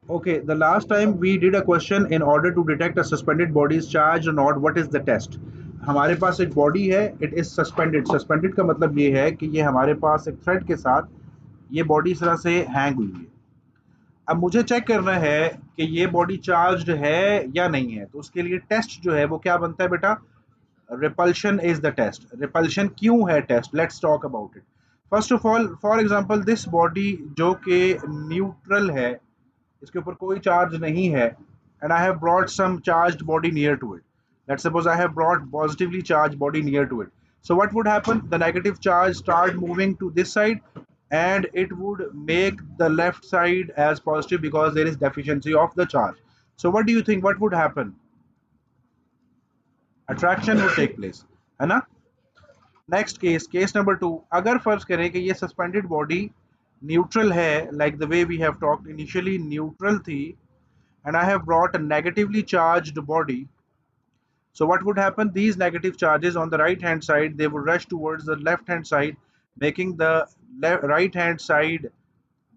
Okay, the last time we did a question in order to detect a suspended body is charged or not, what is the test? हमारे पास एक body है, it is suspended. Suspended का मतलब ये है कि ये हमारे पास एक थ्रेड के साथ ये बॉडी इस तरह से हैंग हुई है। अब मुझे चेक करना है कि ये बॉडी चार्ज्ड है या नहीं है, तो उसके लिए टेस्ट जो है वो क्या बनता है बेटा? Repulsion is the test. Repulsion क्यों है test? Let's talk about it. First of all, for example this body जो कि न्यूट्रल है, इसके ऊपर कोई चार्ज नहीं है, and I have brought some charged body near to it. Let's suppose I have brought positively charged body near to it. So what would happen? The negative charge start moving to this side, and it would make the left side as positive because there is deficiency of the charge. So what do you think? What would happen? Attraction would take place, है ना? Next case, case number two, अगर फर्ज करें कि ये suspended body neutral है, like the way we have talked, initially neutral थी, and I have brought a negatively charged body. So what would happen? These negative charges on the right hand side, they would rush towards the left hand side, making the right hand side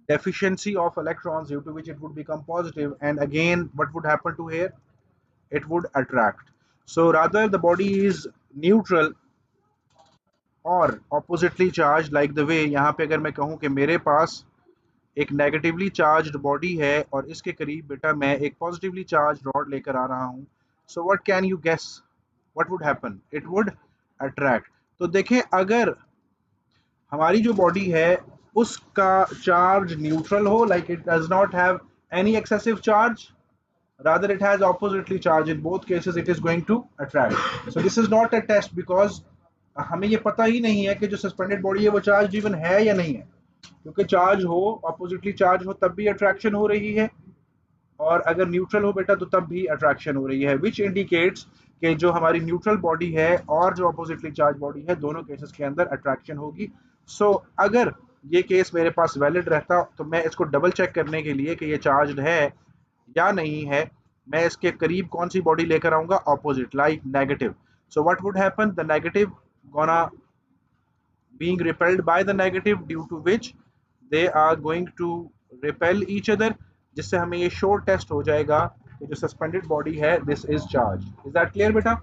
deficiency of electrons, due to which it would become positive. And again, what would happen to here? It would attract. So rather the body is neutral और oppositely charge, like the वे यहाँ पे अगर मैं कहूँ कि मेरे पास एक negatively charged body है और इसके करीब बेटा मैं एक पॉजिटिवली चार्ज रॉड लेकर आ रहा हूँ, so what can you guess? What would happen? It would attract. तो देखें, अगर हमारी जो बॉडी है उसका चार्ज न्यूट्रल हो, like it does not have any excessive charge, rather it has oppositely charge, in both cases it is going to attract. So this is not a test because हमें ये पता ही नहीं है कि जो सस्पेंडेड बॉडी है वो चार्ज इवन है या नहीं है, क्योंकि चार्ज हो, ऑपोजिटली चार्ज हो, तब भी अट्रैक्शन हो रही है, और अगर न्यूट्रल हो बेटा तो तब भी अट्रैक्शन हो रही है, विच इंडिकेट्स कि जो हमारी न्यूट्रल बॉडी है और जो अपोजिटली चार्ज बॉडी है, दोनों केसेस के अंदर अट्रैक्शन होगी। सो अगर ये केस मेरे पास वैलिड रहता तो मैं इसको डबल चेक करने के लिए कि ये चार्ज है या नहीं है, मैं इसके करीब कौन सी बॉडी लेकर आऊंगा? Opposite, like negative. So what would happen? The negative gonna being repelled by the negative, due to which they are going to repel each other, जिससे हमें ये श्योर टेस्ट हो जाएगा कि जो सस्पेंडेड बॉडी है this is charge. Is that clear बेटा?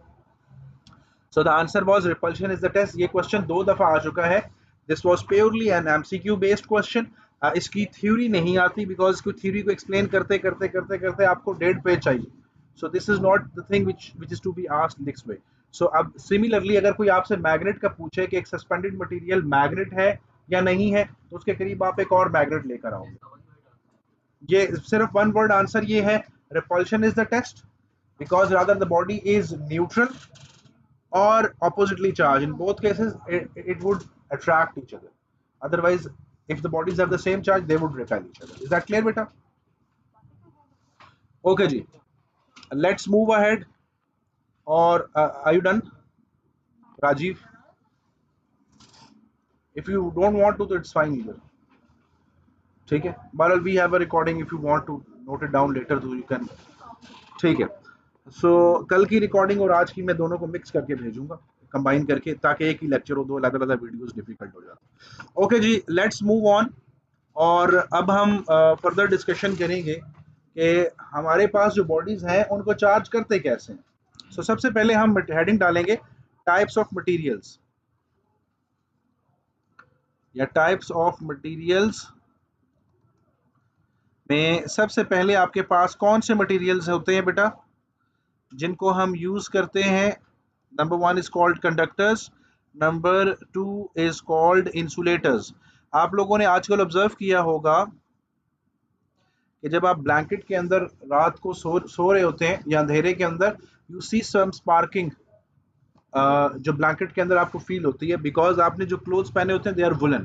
So the answer was repulsion is the test. ये क्वेश्चन 2 दफा आ चुका है। This was purely an MCQ based question. इसकी थ्योरी नहीं आती, बिकॉज इसको थ्योरी को एक्सप्लेन करते करते करते करते आपको 1.5 पेज चाहिए। So this is not the thing which is to be asked next way. सो अब सिमिलरली अगर कोई आपसे मैग्नेट का पूछे कि एक सस्पेंडेड मटेरियल मैग्नेट है या नहीं है, तो उसके करीब आप एक और मैग्नेट लेकर आओगे। ये सिर्फ वन वर्ड आंसर ये है, repulsion is the test, because rather the body is neutral or oppositely charged. In both cases, it would attract each other. Otherwise, if the bodies have the same charge, they would repel each other. Is that clear, beta? Okay, ji. Let's move ahead. Or are you done, Rajiv? If you don't want to, तो it's fine either. ठीक है. But we have a recording. If you want to note it down later, तो you can. ठीक है. सो कल की recording और आज की मैं दोनों को मिक्स करके भेजूंगा, कंबाइन करके, ताकि एक ही लेक्चर हो, दो अलग अलग वीडियोस डिफिकल्ट हो जाता। ओके जी, लेट्स मूव ऑन। और अब हम फर्दर डिस्कशन करेंगे कि हमारे पास जो बॉडीज हैं उनको चार्ज करते कैसे हैं। सो सबसे पहले हम हेडिंग डालेंगे टाइप्स ऑफ मटेरियल्स, या टाइप्स ऑफ मटेरियल्स में सबसे पहले आपके पास कौन से मटेरियल्स होते हैं बेटा जिनको हम यूज करते हैं? Number 1 is called conductors, number 2 is called insulators. आप लोगों ने आजकल ऑब्जर्व किया होगा कि जब आप ब्लैंकेट के अंदर रात को सो रहे होते हैं या अंधेरे के अंदर, यू सी सम स्पार्किंग, जो ब्लैंकेट के अंदर आपको फील होती है, बिकॉज आपने जो क्लोथ्स पहने होते हैं दे आर वुलन,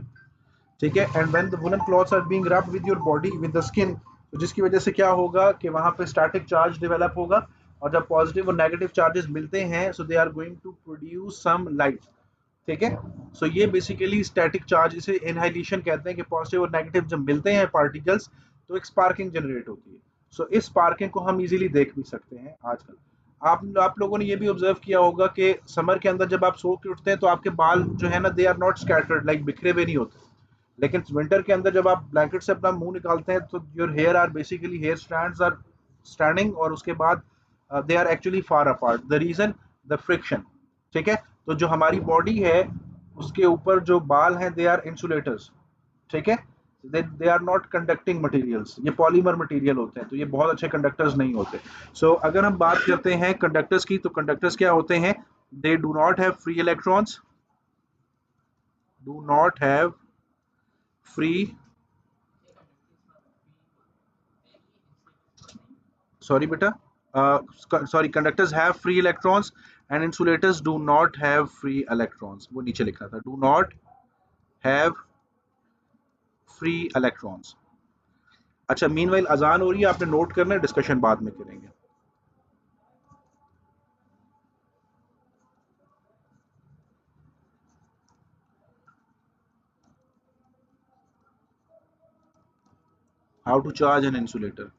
ठीक है, and when the woollen clothes are being rubbed with your body with the skin, तो जिसकी वजह से क्या होगा कि वहां पे स्टैटिक चार्ज डेवलप होगा, और जब पॉजिटिव और नेगेटिव चार्जेस मिलते हैं, so they are going to produce some light, ठीक है। सो ये बेसिकली स्टैटिक चार्ज, इसे इनहाइलेशन कहते हैं, कि पॉजिटिव और नेगेटिव जब मिलते हैं पार्टिकल्स तो एक स्पार्किंग जनरेट होती है। सो इस स्पार्किंग को हम इजीली देख भी सकते हैं आजकल। आप लोगों ने ये भी ऑब्जर्व किया होगा कि समर के अंदर जब आप सो के उठते हैं तो आपके बाल जो है ना, they are not scattered, like बिखरे हुए नहीं होते, लेकिन विंटर के अंदर जब आप ब्लैंकेट से अपना मुंह निकालते हैं तो your hair are basically hair strands are standing, और उसके बाद they are actually far apart, the reason the friction. ठीक है, तो जो हमारी बॉडी है उसके ऊपर जो बाल हैं दे आर इंसुलेटर्स। ठीक है, they are not conducting materials, ये पॉलीमर मटेरियल होते हैं, तो ये बहुत अच्छे कंडक्टर्स नहीं होते। अगर हम बात करते हैं कंडक्टर्स की, तो कंडक्टर्स क्या होते हैं? They do not have free electrons, do not have free, sorry बेटा, sorry, conductors have free electrons and insulators do not have free electrons, वो नीचे लिखा था, do not have free electrons। अच्छा, मीनवाइल अजान हो रही है, आपने नोट करना है, डिस्कशन बाद में करेंगे। How to charge an insulator.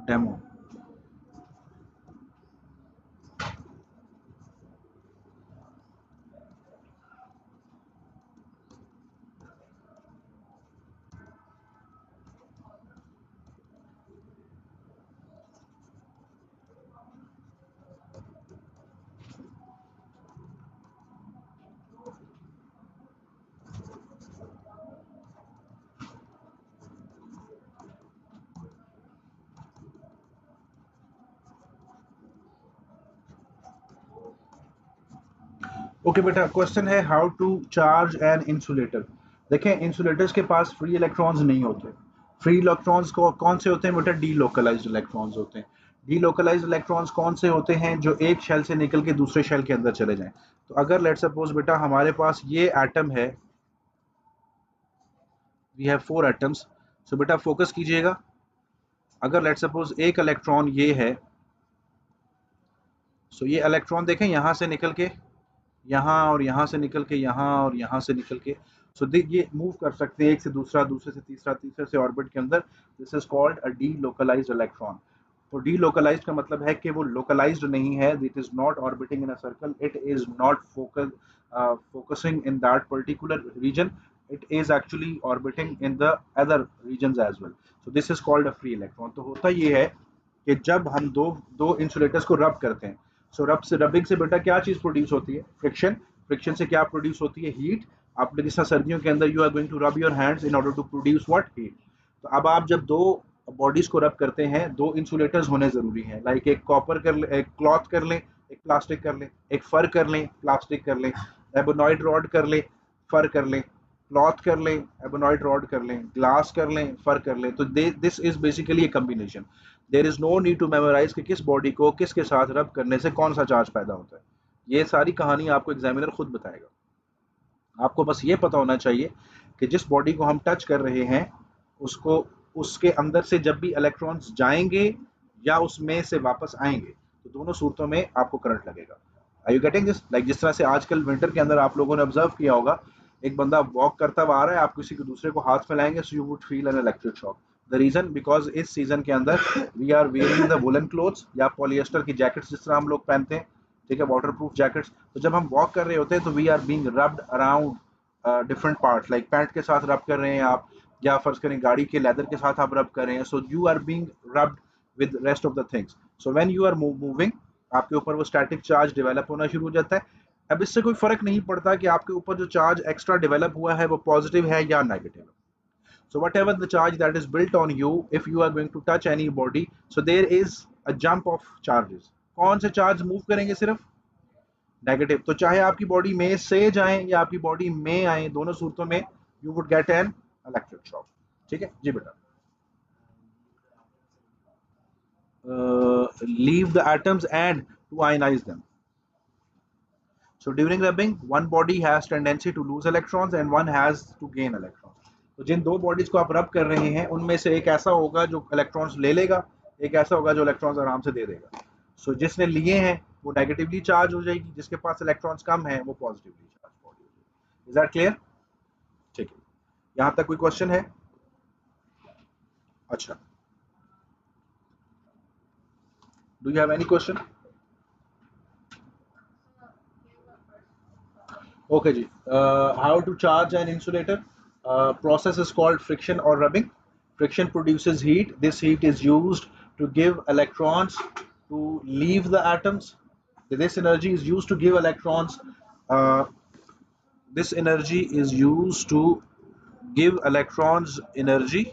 Demo. Okay बेटा, क्वेश्चन है how to charge an insulator. देखें, इंसुलेटर्स के पास फ्री इलेक्ट्रॉन्स नहीं होते। फ्री इलेक्ट्रॉन्स को कौन से होते हैं बेटा? डीलोकलाइज्ड इलेक्ट्रॉन्स होते हैं। डीलोकलाइज्ड इलेक्ट्रॉन्स कौन से होते हैं? जो एक शेल से निकल के दूसरे शेल के अंदर चले जाएं। तो अगर लेट्स सपोज बेटा हमारे पास ये एटम है, वी हैव 4 एटम्स। सो बेटा फोकस कीजिएगा, अगर लेट्स सपोज एक इलेक्ट्रॉन ये है, सो ये इलेक्ट्रॉन देखें यहाँ से निकल के यहाँ, और यहाँ से निकल के यहाँ, और यहाँ से निकल के, ये मूव कर सकते हैं एक से दूसरा, दूसरे से तीसरा, तीसरे से ऑर्बिट के अंदर। This is called a delocalised electron. तो डीलोकलाइज्ड का मतलब है कि वो लोकलाइज्ड नहीं है, it is not orbiting in a circle, it is not focusing in that particular region, it is actually orbiting in the other regions as well. So this is called a free electron। तो होता ये है कि जब हम दो दो insulators को रब करते हैं, रब से, रबिंग से बेटा क्या चीज प्रोड्यूस होती है? फ्रिक्शन। फ्रिक्शन से क्या प्रोड्यूस होती है? हीट। आपने जैसा सर्दियों के अंदर you are going to rub your hands in order to produce what? Heat. तो अब आप जब दो बॉडीज को रब करते हैं, दो इंसुलेटर्स होने जरूरी हैं, लाइक एक कॉपर कर ले, एक क्लॉथ कर लें, एक प्लास्टिक कर लें, एक फर कर लें, प्लास्टिक कर लें, एबोनॉइड रॉड कर लें, फर कर लें, क्लॉथ कर लें, एबोनॉइड रॉड कर लें, ग्लास कर लें, फर कर लें। तो this is basically a combination. There is no need to memorise कि किस बॉडी को किसके साथ रब करने से कौन सा चार्ज पैदा होता है। ये सारी कहानी आपको एग्जामिनर खुद बताएगा। आपको बस ये पता होना चाहिए कि जिस बॉडी को हम टच कर रहे हैं उसको, उसके अंदर से जब भी इलेक्ट्रॉन्स जाएंगे या उसमें से वापस आएंगे तो दोनों सूरतों में आपको करंट लगेगा। Are you getting this? Like जिस तरह से आजकल विंटर के अंदर आप लोगों ने ऑब्जर्व किया होगा, एक बंदा वॉक करता हुआ आ रहा है, आप किसी को दूसरे को हाथ फैलाएंगे, so you would feel an electric shock. The reason because इस सीजन के अंदर we are wearing the woollen clothes या पॉलिएस्टर की जैकेट्स जिस तरह हम लोग पहनते हैं, ठीक है, वाटर प्रूफ जैकेट्स। तो जब हम वॉक कर रहे होते हैं तो we are being rubbed around different parts, like pant के साथ रब कर रहे हैं आप, या फर्ज करें गाड़ी के लेदर के साथ आप रब कर रहे हैं, so you are being rubbed with rest of the things. So when you are moving आपके ऊपर वो स्टैटिक चार्ज डेवलप होना शुरू हो जाता है। अब इससे कोई फर्क नहीं पड़ता कि आपके ऊपर जो चार्ज एक्स्ट्रा डेवलप हुआ है वो पॉजिटिव है या नेगेटिव है। So whatever the charge that is built on you, if you are going to touch any body, so there is a jump of charges. कौन से चार्ज मूव करेंगे? सिर्फ नेगेटिव। तो चाहे आपकी बॉडी में से जाएं या आपकी बॉडी में आए, दोनों सूरतों में you would get an electric shock. ठीक है जी बेटा। Leave the atoms and to ionise them. So during rubbing, one body has tendency to lose electrons and one has to gain electrons. तो जिन दो बॉडीज को आप रब कर रहे हैं उनमें से एक ऐसा होगा जो इलेक्ट्रॉन्स ले लेगा, एक ऐसा होगा जो इलेक्ट्रॉन्स आराम से दे देगा। सो जिसने लिए हैं वो नेगेटिवली चार्ज हो जाएगी, जिसके पास इलेक्ट्रॉन्स कम है वो पॉजिटिवली चार्ज बॉडी हो जाएगी। Is that clear? ठीक है, यहाँ तक कोई क्वेश्चन है? अच्छा, do you have any question? Okay ji. How to charge an insulator? Process is called friction or rubbing. Friction produces heat. This heat is used to give electrons to leave the atoms. This energy is used to give electrons. Uh, this energy is used to give electrons energy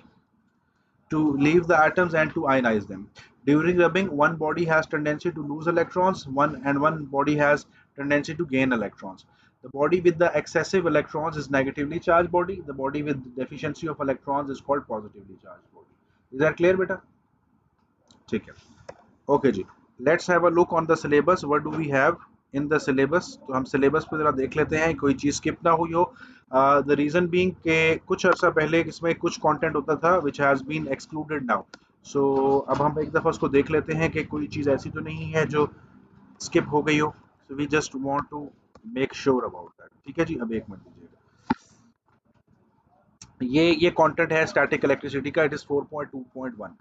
to leave the atoms and to ionize them. During rubbing, one body has tendency to lose electrons, one body has tendency to gain electrons. The body with the excessive electrons is negatively charged body. The body with deficiency of electrons is called positively charged body. Is that clear, beta? ठीक है, okay जी। Let's have a look on the syllabus. What do we have in the syllabus? तो हम syllabus पे जरा देख लेते हैं, कोई चीज़ स्किप ना हुई हो। द रीज़न बीइंग के कुछ अर्सा पहले इसमें कुछ कंटेंट होता था which has been excluded now. So अब हम एक दफ़ा उसको देख लेते हैं कि कोई चीज़ ऐसी तो नहीं है जो स्किप हो गई हो। So we just want to make sure about that. ठीक है जी, अब एक मिनट दीजिएगा। ये कंटेंट है स्टैटिक इलेक्ट्रिसिटी का, इट इज़ 4.2.1।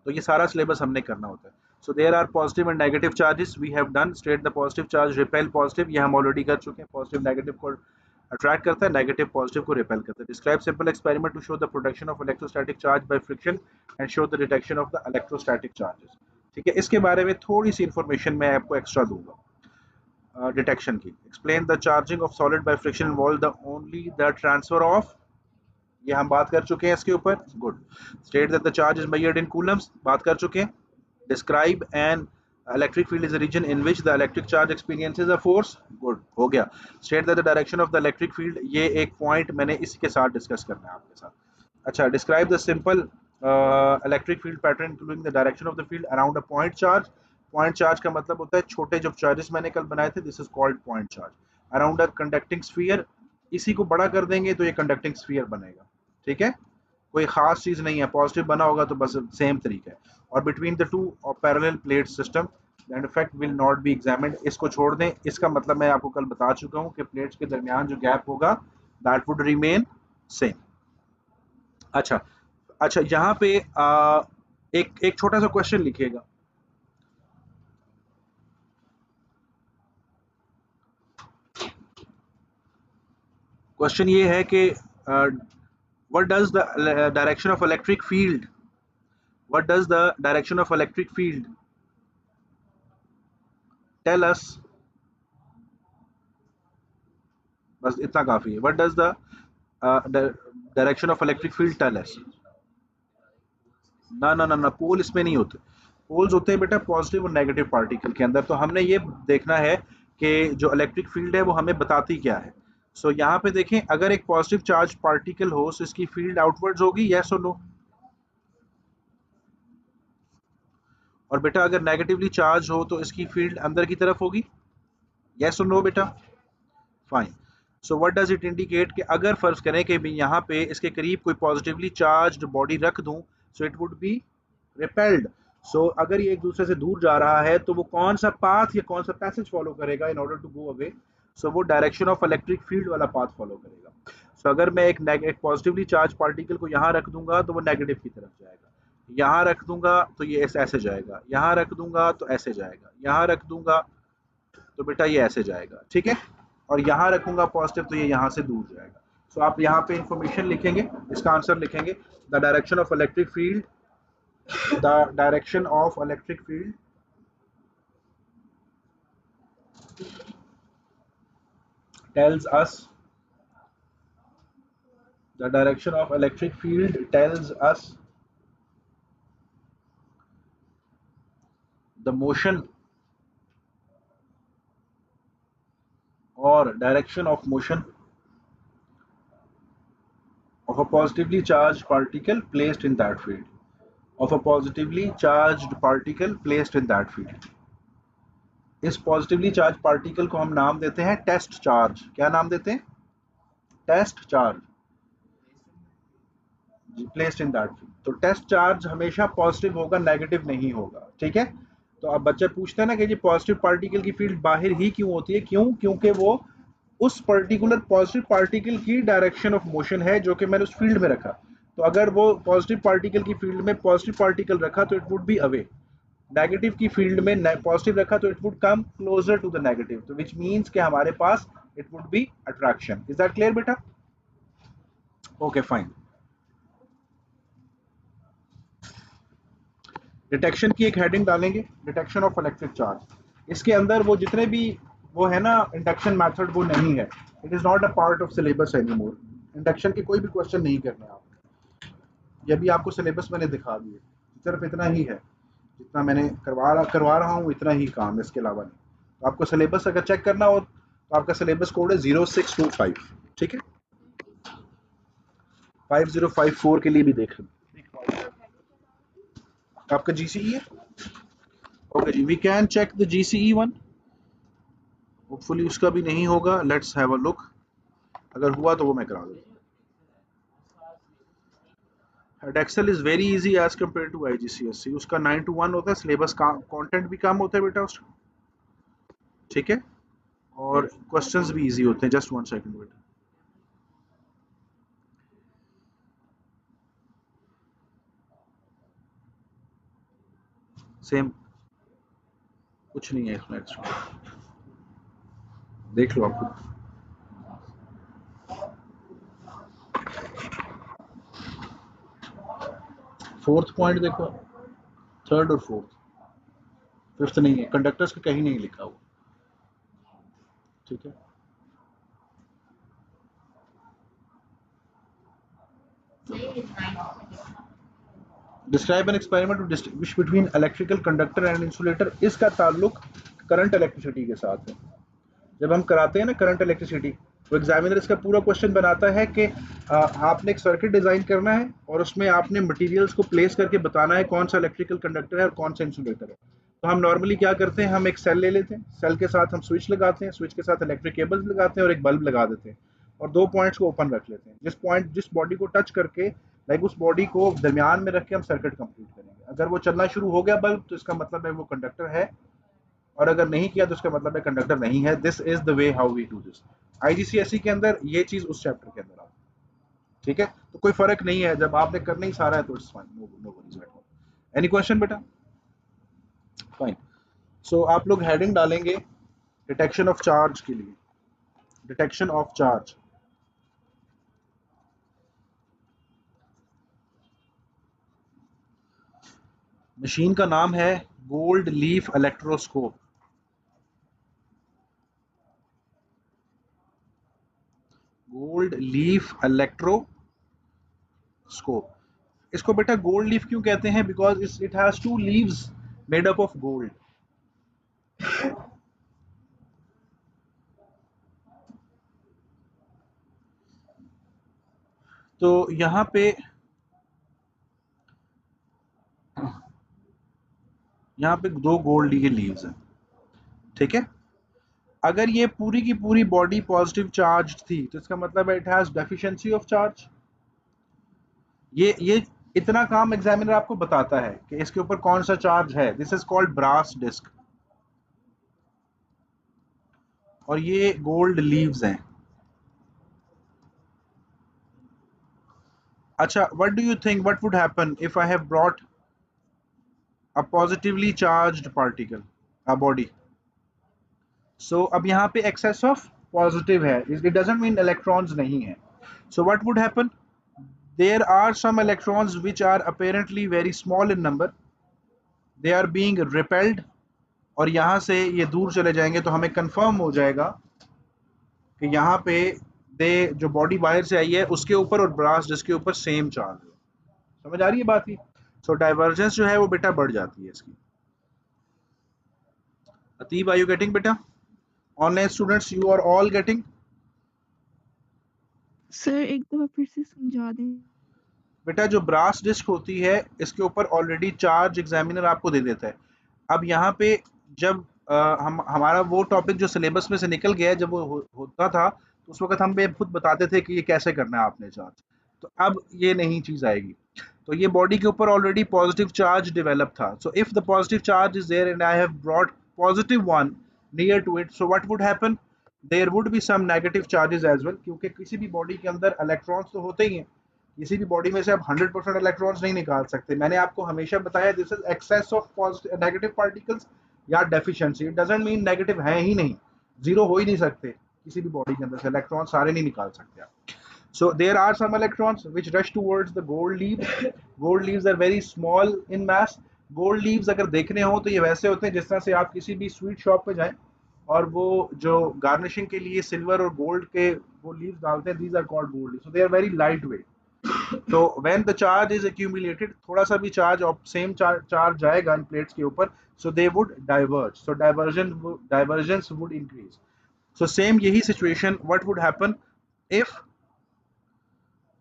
तो ये सारा सिलेबस हमने करना होता है। So there are positive and negative charges we have done. State the positive charge repel positive, ये हम ऑलरेडी कर चुके हैं। पॉजिटिव नेगेटिव को अट्रैक्ट करता है, नेगेटिव पॉजिटिव को रिपेल करता है। Describe simple experiment to show the production of electrostatic charge by friction and show the detection of the electrostatic charges. ठीक है, इसके बारे में थोड़ी सी इंफॉर्मेशन मैं आपको एक्स्ट्रा दूंगा डिटेक्शन की। Explain the charging of solid by friction involve the only the transfer of, ये हम बात कर चुके हैं इसके ऊपर। Good. State that the charge is measured in coulombs, बात कर चुके हैं। Describe an electric field is a region in which the electric charge experiences a force. Good, हो गया। State that the direction of the electric field, ये एक point मैंने इसके साथ डिस्कस करना है आपके साथ। अच्छा, describe the simple electric field pattern including the direction of the field around a point charge. Point charge का मतलब होता है छोटे जो चार्जेस मैंने कल बनाए थे, this is called point charge. Around a conducting sphere, इसी को बड़ा कर देंगे तो ये कंडक्टिंग स्फीयर बनेगा। ठीक है, कोई खास चीज नहीं है, पॉजिटिव बना होगा तो बस सेम तरीका है। और between the two parallel plate system that effect will not be examined, इसको छोड़ दें। इसका मतलब मैं आपको कल बता चुका हूं कि प्लेट्स के दरमियान जो गैप होगा दैट वुड रिमेन सेम। अच्छा अच्छा, यहाँ पे एक एक छोटा सा क्वेश्चन लिखिएगा। क्वेश्चन ये है कि what does the direction of electric field, what does the direction of electric field tell us, बस इतना काफी है। What does the direction of electric field tell us. ना ना ना ना, पोल इसमें नहीं होते। पोल्स होते हैं बेटा पॉजिटिव और नेगेटिव पार्टिकल के अंदर। तो हमने ये देखना है कि जो इलेक्ट्रिक फील्ड है वो हमें बताती क्या है। सो यहाँ पे देखें, अगर एक पॉजिटिव चार्ज पार्टिकल हो तो इसकी फील्ड आउटवर्ड्स होगी, यस और नो। और बेटा अगर नेगेटिवली चार्ज हो तो इसकी फील्ड अंदर की तरफ होगी, यस और नो बेटा। Fine. So what does it indicate कि अगर फर्ज करें कि मैं यहाँ पे इसके करीब कोई पॉजिटिवली चार्ज्ड बॉडी रख दूं, so it would be repelled. So अगर ये एक दूसरे से दूर जा रहा है तो वो कौन सा पाथ या कौन सा पैसेज फॉलो करेगा in order to go away? So वो डायरेक्शन ऑफ इलेक्ट्रिक फील्ड वाला पाथ फॉलो करेगा। सो अगर मैं एक पॉजिटिवली चार्ज पार्टिकल को यहाँ रख दूंगा तो वो नेगेटिव की तरफ जाएगा, यहाँ रख दूंगा तो ये ऐसे जाएगा, यहाँ रख दूंगा तो ऐसे जाएगा, यहाँ रख दूंगा तो बेटा ये ऐसे जाएगा, ठीक है। और यहाँ रखूंगा पॉजिटिव तो ये यहाँ से दूर जाएगा। सो आप यहाँ पे इंफॉर्मेशन लिखेंगे, इसका आंसर लिखेंगे, the direction of electric field, the direction of electric field tells us, the direction of electric field tells us the motion or direction of motion of a positively charged particle placed in that field, of a positively charged particle placed in that field। इस positively charge particle को हम नाम देते हैं test charge. क्या नाम देते हैं? Test charge placed in that field. तो टेस्ट चार्ज हमेशा पॉजिटिव होगा, नेगेटिव नहीं होगा, ठीक है। तो अब बच्चे पूछते हैं ना कि ये पॉजिटिव पार्टिकल की फील्ड बाहर ही क्यों होती है? क्यों? क्योंकि वो उस पर्टिकुलर पॉजिटिव पार्टिकल की डायरेक्शन ऑफ मोशन है जो कि मैंने उस फील्ड में रखा। तो अगर वो पॉजिटिव पार्टिकल की फील्ड में पॉजिटिव पार्टिकल रखा तो it would be away, negative की फील्ड में पॉजिटिव रखा तो it would come closer to the negative, तो विच मींस कि हमारे पास it would be attraction. Is that clear बेटा? Okay fine. डिटेक्शन की एक हेडिंग डालेंगे, डिटेक्शन ऑफ इलेक्ट्रिक चार्ज। इसके अंदर वो जितने भी वो है ना इंडक्शन मेथड वो नहीं है, it is not a part of syllabus anymore. Induction के कोई भी क्वेश्चन नहीं करने आप, ये भी आपको सिलेबस मैंने दिखा दिए, सिर्फ इतना ही है जितना मैंने करवा रहा हूँ, इतना ही काम, इसके अलावा नहीं। तो आपको सिलेबस अगर चेक करना हो तो आपका सिलेबस कोड है 0625, ठीक है। 5054 के लिए भी देख लें। आपका जीसीई है? ओके जी, we can check the GCE one. Hopefully उसका भी नहीं होगा, लेट्स हैव अ लुक। अगर हुआ तो वो मैं करा दूंगा। Excel is very easy as compared to IGCSE. उसका 9 to 1 होता है, सिलेबस का कंटेंट भी कम होता है बेटा उसका, ठीक है। और क्वेश्चंस भी इजी होते हैं। जस्ट 1 सेकंड बेटा, सेम कुछ नहीं है इसमें एक्स्ट्रा, देख लो आपको। फोर्थ पॉइंट देखो, थर्ड और फोर्थ, फिफ्थ नहीं है, कंडक्टर्स का कहीं नहीं लिखा हुआ, ठीक है। Describe an experiment to distinguish between electrical conductor and insulator. इसका ताल्लुक करंट इलेक्ट्रिसिटी के साथ है। जब हम कराते हैं ना करंट इलेक्ट्रिसिटी, तो एग्जामिनर इसका पूरा क्वेश्चन बनाता है कि आपने एक सर्किट डिजाइन करना है और उसमें आपने मटेरियल्स को प्लेस करके बताना है कौन सा इलेक्ट्रिकल कंडक्टर है और कौन सा इंसुलेटर है। तो हम नॉर्मली क्या करते हैं, हम एक सेल ले लेते हैं, सेल के साथ हम स्विच लगाते हैं, स्विच के साथ इलेक्ट्रिक केबल्स लगाते हैं और एक बल्ब लगा देते हैं और दो पॉइंट्स को ओपन रख लेते हैं। जिस बॉडी को टच करके, लाइक उस बॉडी को दरमियान में रख के हम सर्किट कंप्लीट करेंगे। अगर वो चलना शुरू हो गया बल्ब तो इसका मतलब है वो कंडक्टर है, और अगर नहीं किया तो उसका मतलब है कंडक्टर नहीं है। This is the way how we do this. IGCSE के अंदर ये चीज उस चैप्टर के अंदर आती है, ठीक है। तो कोई फर्क नहीं है, जब आपने करना ही सारा है तो it's fine, no worries at all. Any question बेटा? फाइन। सो आप लोग हेडिंग डालेंगे डिटेक्शन ऑफ चार्ज के लिए, डिटेक्शन ऑफ चार्ज। मशीन का नाम है gold leaf electroscope, gold leaf electroscope. इसको बेटा गोल्ड लीफ क्यों कहते हैं? Because it has two leaves made up of gold. तो यहाँ पे दो गोल्ड के लीव्स हैं, ठीक है। अगर ये पूरी की पूरी बॉडी पॉजिटिव चार्ज थी तो इसका मतलब है it has deficiency of charge. ये इतना काम एग्जामिनर आपको बताता है कि इसके ऊपर कौन सा चार्ज है। This is called brass disc और ये गोल्ड लीव्स हैं। अच्छा, what do you think what would happen if I have brought a positively charged particle a body? So अब यहाँ पे एक्सेस ऑफ पॉजिटिव है, इट डजंट मीन इलेक्ट्रॉन्स नहीं है। So what would happen, there are some electrons which are apparently very small in number, they are being repelled और यहाँ से ये दूर चले जाएंगे तो हमें कंफर्म हो जाएगा कि यहाँ पे दे जो बॉडी बाहर से आई है उसके ऊपर और ब्रास डिस्क के ऊपर सेम चार्ज है। समझ आ रही है बात की? सो डाइवर्जेंस जो है वो बेटा बढ़ जाती है इसकी। अतीब, आर यू गेटिंग बेटा? Online students, you are all getting? Sir एक दफा फिर से समझा दें। बेटा जो ब्रास डिस्क होती है इसके ऊपर ऑलरेडी चार्ज एग्जामिनर आपको दे देता है। अब यहाँ पे जब हम हमारा वो टॉपिक जो सिलेबस में से निकल गया है, जब वो होता था तो उस वक्त हम खुद बताते थे कि ये कैसे करना है आपने चार्ज। तो अब ये नहीं चीज़ आएगी। तो ये बॉडी के ऊपर ऑलरेडी पॉजिटिव चार्ज डेवलप था। So if the positive charge is there and I have brought positive one near to it, so what would happen, there would be some negative charges as well, क्योंकि किसी भी body के अंदर electrons तो होते ही हैं। किसी भी बॉडी में से आप 100% इलेक्ट्रॉन्स नहीं निकाल सकते। मैंने आपको हमेशा बताया this is excess of positive negative particles या deficiency. It doesn't mean negative है ही नहीं, जीरो हो ही नहीं सकते। किसी भी बॉडी के अंदर से इलेक्ट्रॉन सारे नहीं निकाल सकते आप। So there are some electrons which rush towards the gold leaves. Gold leaves are very small in mass. Gold leaves अगर देखने हो तो ये वैसे होते हैं जिस तरह से आप किसी भी स्वीट शॉप पे जाएं और वो जो गार्निशिंग के लिए सिल्वर और गोल्ड के वो लीव्स डालते हैं, these are called gold leaves. So they are very lightweight. So when the charge is accumulated, थोड़ा सा भी चार्ज सेम चार्ज जाएगा इन प्लेट्स के ऊपर, so they would diverge. So divergence would increase. So same यही situation what would happen if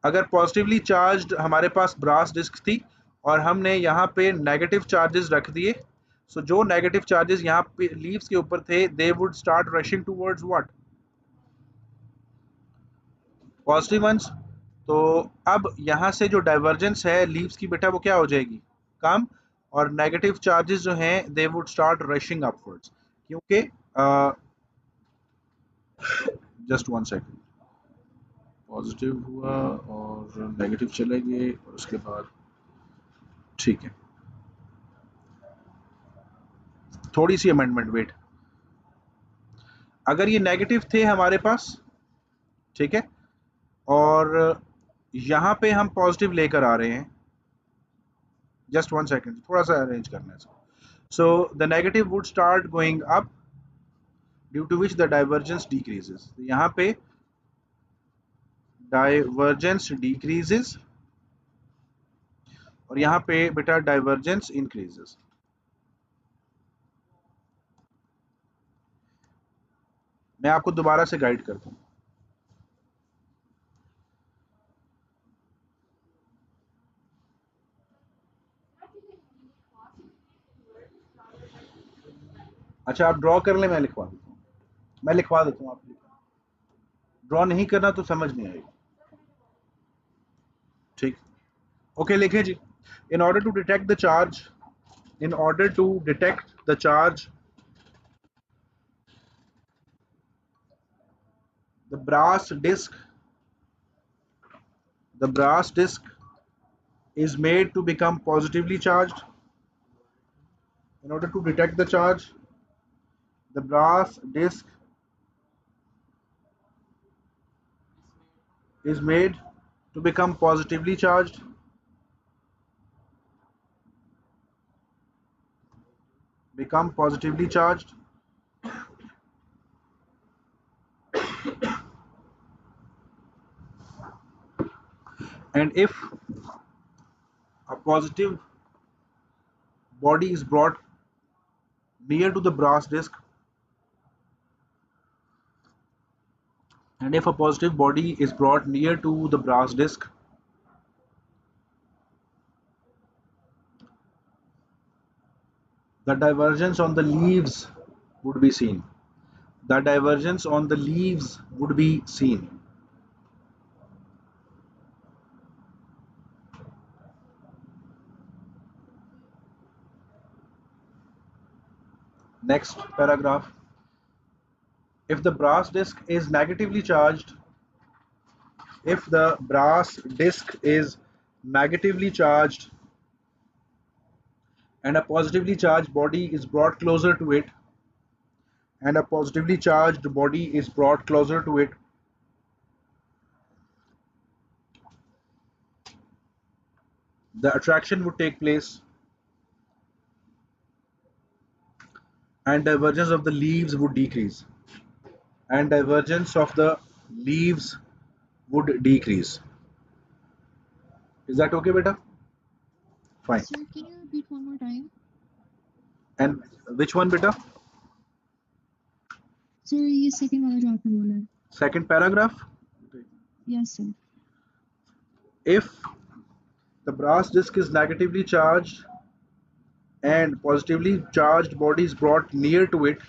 अगर positively charged हमारे पास brass disc थी और हमने यहाँ पे नेगेटिव चार्जेस रख दिए। सो जो नेगेटिव चार्जेस यहाँ पे लीव्स के ऊपर थे they would start rushing towards what, positive once. तो अब यहाँ से जो डाइवर्जेंस है लीव्स की बेटा वो क्या हो जाएगी, कम, और नेगेटिव चार्जेस जो हैं they would start rushing upwards, क्योंकि जस्ट वन सेकंड, पॉजिटिव हुआ और नेगेटिव चले गए और उसके बाद ठीक है, थोड़ी सी अमेंडमेंट वेट। अगर ये नेगेटिव थे हमारे पास, ठीक है, और यहाँ पे हम पॉजिटिव लेकर आ रहे हैं, जस्ट वन सेकेंड, थोड़ा सा अरेंज करना है इसको। So the negative would start going up due to which the divergence decreases. यहाँ पे डाइवर्जेंस डिक्रीजेस और यहाँ पे बेटा डाइवर्जेंस इंक्रीजेस। मैं आपको दोबारा से गाइड करता हूँ। अच्छा आप ड्रॉ कर लें, मैं लिखवा देता हूँ, मैं लिखवा देता हूँ, आप ड्रॉ नहीं करना तो समझ नहीं आएगी। ठीक, ओके लिखे जी। In order to detect the charge, in order to detect the charge, the brass disc the brass disc is made to become positively charged. In order to detect the charge, the brass disc is made to become positively charged. Become positively charged. And if a positive body is brought near to the brass disc, and if a positive body is brought near to the brass disc, the divergence on the leaves would be seen. the divergence on the leaves would be seen. Next paragraph. If the brass disc is negatively charged, if the brass disc is negatively charged and a positively charged body is brought closer to it, and a positively charged body is brought closer to it, the attraction would take place and divergence of the leaves would decrease. And divergence of the leaves would decrease. Is that okay, beta? Fine. Sir, can you repeat one more time? And which one, beta? Sir, ये second वाला जो आपने बोला है. Second paragraph. Yes, sir. If the brass disc is negatively charged and positively charged bodies brought near to it,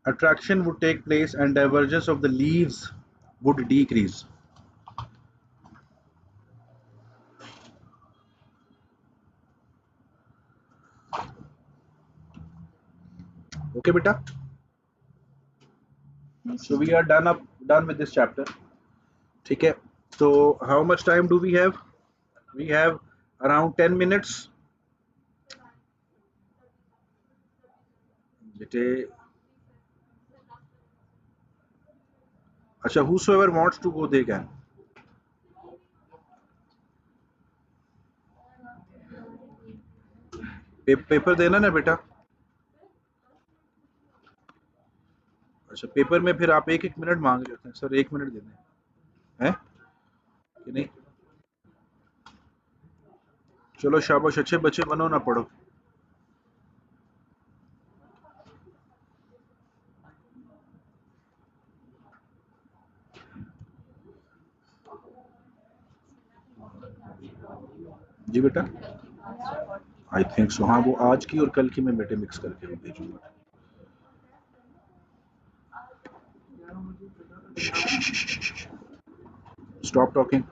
attraction would take place and divergence of the leaves would decrease. Okay, beta? Yes, So sir. we are done with this chapter. ठीक है. So how much time do we have? We have around 10 minutes. बेटे, अच्छा, whosoever wants to go they can. Paper देना ना बेटा. अच्छा, paper में फिर आप एक एक मिनट मांग रहे होते हैं. सर 1 मिनट दे दें, हैं कि नहीं? चलो शाबाश, अच्छे बच्चे बनो ना पढ़ो. जी बेटा, आई थिंक सो. हाँ, वो आज की और कल की मैं बेटे मिक्स करके भेजूंगा. Stop talking.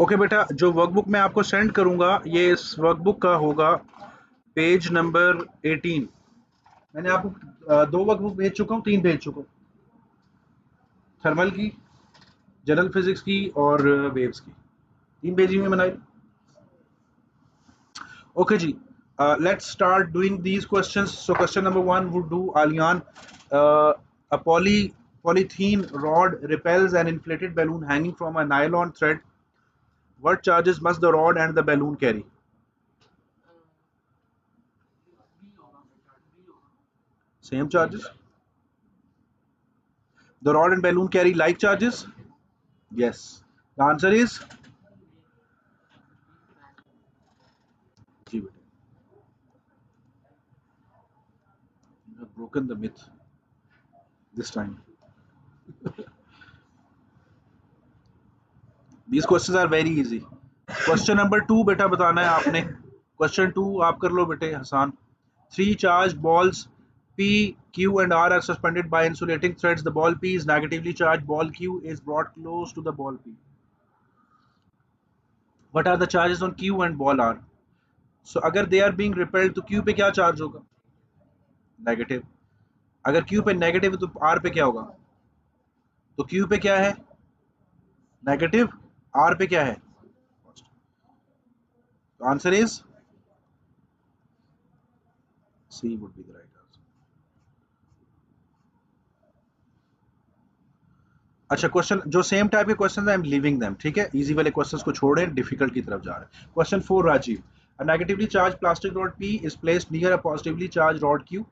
ओके बेटा, जो वर्कबुक मैं आपको सेंड करूंगा, ये इस वर्कबुक का होगा पेज नंबर 18. मैंने आपको 2 वर्कबुक भेज चुका हूँ, 3 भेज चुका हूँ. थर्मल की, जनरल फिजिक्स की और वेव्स की. 3 भेजी हुई मैंने. Okay ji, let's start doing these questions. So question number 1 would do Alian. A polythene rod repels an inflated balloon hanging from a nylon thread. What charges must the rod and the balloon carry? Same charges. The rod and balloon carry like charges? Yes. The answer is? You have broken the myth this time. These questions are very easy. Question number 2 बेटा बताना है आपने. Question 2 आप कर लो बेटे Hasan. 3 charged balls P, Q and R are suspended by insulating threads. The ball P is negatively charged. Ball Q is brought close to the ball P. What are the charges on Q and ball R? So अगर they are being repelled तो Q पे क्या charge होगा? Negative. अगर Q पे negative है तो R पे क्या होगा? तो Q पे क्या है? Negative. R पे क्या है? The answer is C would be the right answer. अच्छा, क्वेश्चन जो सेम टाइप के question I am leaving them. ठीक है, इजी वाले क्वेश्चंस को छोड़ें, डिफिकल्ट की तरफ जा रहे हैं. Question 4 Rajiv. A negatively charged plastic rod P is placed near a positively charged rod Q.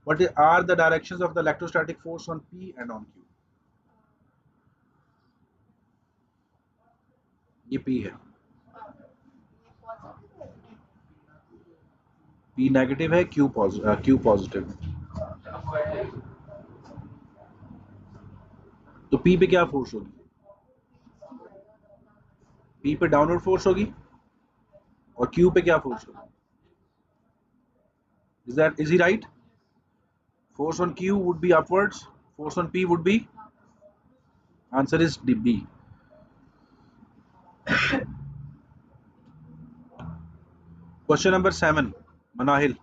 What are the directions of the electrostatic force on P and on Q? ये P है, P negative है, Q positive है। तो P पे क्या force होगी? P पे downward force होगी और Q पे क्या फोर्स होगी? Is he right? Force on Q would be upwards. Force on P would be. Answer is B. Question number 7. Manahil.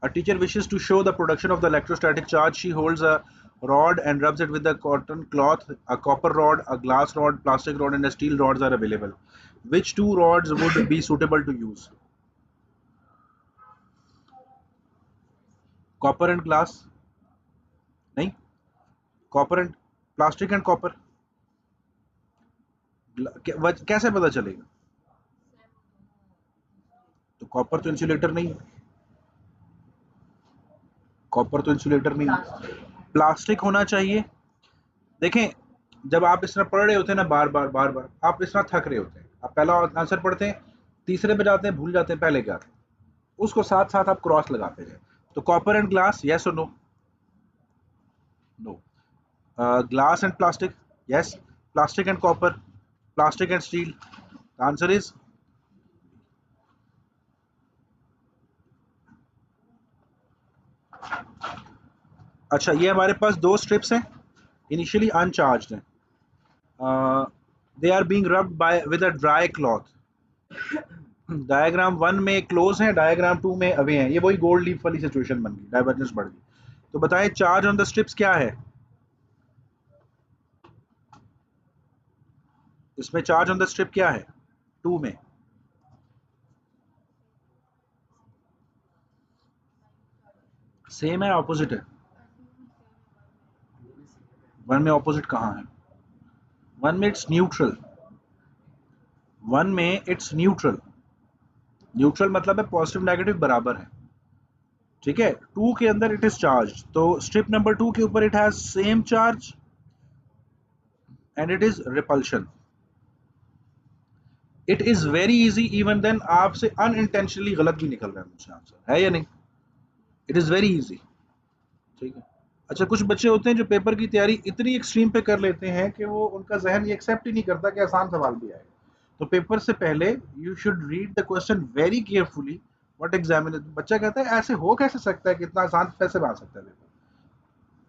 A teacher wishes to show the production of the electrostatic charge. She holds a rod and rubs it with a cotton cloth. A copper rod, a glass rod, plastic rod, and a steel rods are available. Which two rods would be suitable to use? Copper and glass? नहीं. Copper and plastic and copper. कैसे पता चलेगा? तो copper तो insulator नहीं है, copper तो insulator नहीं है, प्लास्टिक होना चाहिए। देखें, जब आप इस तरह पढ़ रहे होते हैं ना, बार बार आप इस तरह थक रहे होते हैं, आप पहला आंसर पढ़ते हैं, तीसरे पे जाते हैं, भूल जाते हैं पहले क्या था, उसको साथ साथ आप क्रॉस लगाते हैं। तो कॉपर एंड ग्लास, यस और no? No. Glass and plastic, yes. Plastic and copper, plastic and steel, answer is अच्छा। ये हमारे पास दो स्ट्रिप्स हैं, इनिशियली अनचार्ज्ड हैं, they are being rubbed by with a dry cloth. Diagram 1 में close है, diagram 2 में अवे हैं। ये वही गोल्ड लीफ वाली सिचुएशन बन गई, डाइवर्जेंस बढ़ गई। तो बताएं चार्ज ऑन द स्ट्रिप्स क्या है? इसमें चार्ज ऑन द स्ट्रिप क्या है 2 में? सेम है, ऑपोजिट है? 1 में ऑपोजिट कहाँ है? 1 में इट्स न्यूट्रल, 1 में इट्स न्यूट्रल। न्यूट्रल मतलब है पॉजिटिव नेगेटिव बराबर है, ठीक है। 2 के अंदर इट इज चार्ज, तो स्ट्रिप नंबर 2 के ऊपर it has same charge and it is repulsion. It is very easy even then आपसे अनइंटेंशनली गलत भी निकल रहा है मुझसे आंसर, है या नहीं? इट इज वेरी इजी, ठीक है। अच्छा, कुछ बच्चे होते हैं जो पेपर की तैयारी इतनी एक्सट्रीम पे कर लेते हैं कि वो उनका जहन ये एक्सेप्ट ही नहीं करता कि आसान सवाल भी आए। तो पेपर से पहले you should read the question very carefully. What examiner, बच्चा कहता है ऐसे हो कैसे सकता है कि इतना आसान कैसे बना सकता है पेपर,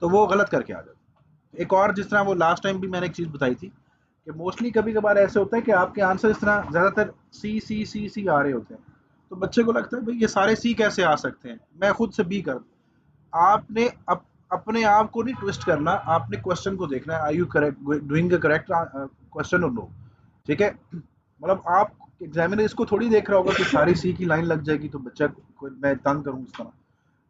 तो वो गलत करके आ जाता है। एक और, जिस तरह वो लास्ट टाइम भी मैंने एक चीज़ बताई थी कि मोस्टली कभी कभार ऐसे होता है कि आपके आंसर इस तरह ज़्यादातर सी सी सी सी आ रहे होते हैं, तो बच्चे को लगता है भाई ये सारे सी कैसे आ सकते हैं, मैं खुद से बी कर। आपने अपने आप को नहीं ट्विस्ट करना, आपने क्वेश्चन को देखना है, are you correct doing the correct question और नो, ठीक है। मतलब आप एग्जामिनर इसको थोड़ी देख रहा होगा कि सारी सी की लाइन लग जाएगी तो बच्चा को मैं तंग करूँ इस तरह।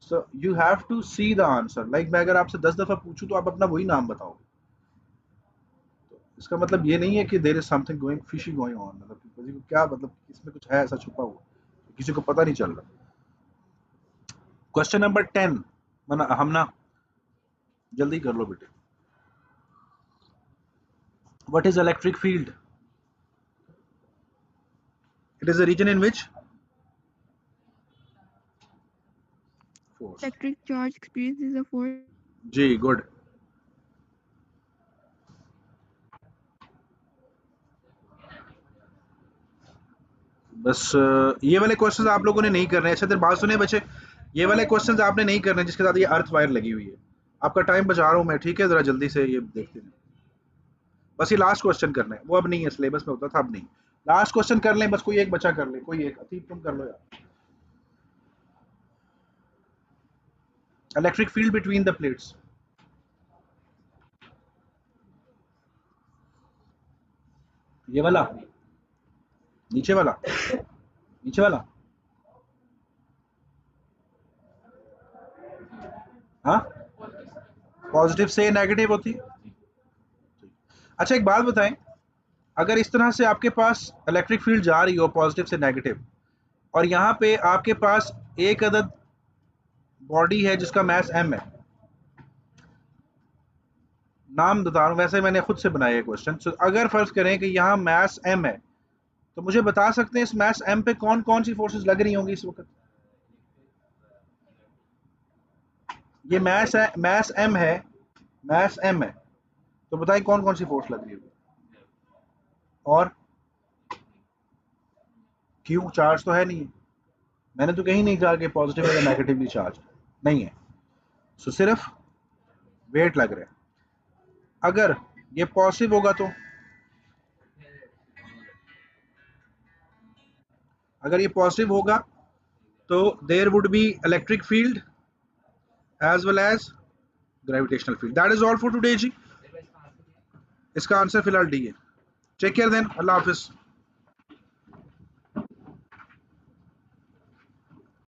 So you have to see the answer. Like मैं अगर आपसे 10 दफा पूछूं तो आप अपना वही नाम बताओगे, तो इसका मतलब ये नहीं है कि there is something going fishy going on, मतलब किसी को क्या, मतलब इसमें कुछ है ऐसा छुपा हुआ, किसी को पता नहीं चल रहा। क्वेश्चन नंबर 10, हम ना जल्दी कर लो बेटे। What is electric field? It is a region in which force. Electric charge experiences a force. जी, गुड। बस ये वाले क्वेश्चंस आप लोगों ने नहीं करने। अच्छा देर बात सुने बच्चे, ये वाले क्वेश्चंस आपने नहीं करने जिसके साथ ये अर्थ वायर लगी हुई है। आपका टाइम बचा रहा हूँ मैं, ठीक है, जरा जल्दी से ये देखते हैं। बस ये लास्ट क्वेश्चन करना है, वो अब नहीं है, सिलेबस में होता था, अब नहीं। लास्ट क्वेश्चन कर लें, बस कोई एक बच्चा कर ले, कोई एक। अतीब तुम कर लो यार। Electric field between the plates. ये वाला, नीचे वाला, नीचे वाला, हाँ, पॉजिटिव से नेगेटिव होती है। अच्छा एक बात बताएं, अगर इस तरह से आपके पास इलेक्ट्रिक फील्ड जा रही हो पॉजिटिव से नेगेटिव, और यहाँ पे आपके पास एक अदद बॉडी है जिसका मास m है, नाम बता रहा हूँ, वैसे मैंने खुद से बनाया है क्वेश्चन। तो अगर फर्ज करें कि यहाँ मास m है, तो मुझे बता सकते हैं इस मास m पे कौन कौन सी फोर्सेस लग रही होंगी इस वक्त? ये मास है, मास m है, मास m है, तो बताएं कौन कौन सी फोर्स लग रही होगी? और क्यों, चार्ज तो है नहीं है, मैंने तो कहीं नहीं कहा कि पॉजिटिव है या नेगेटिवली चार्ज नहीं है, सो सिर्फ वेट लग रहा है। अगर ये पॉजिटिव होगा तो, अगर ये पॉजिटिव होगा तो there would be electric field as well as gravitational field. That is all for today जी। इसका आंसर फिलहाल डी है। टेक केयर देन, अल्लाह हाफिज।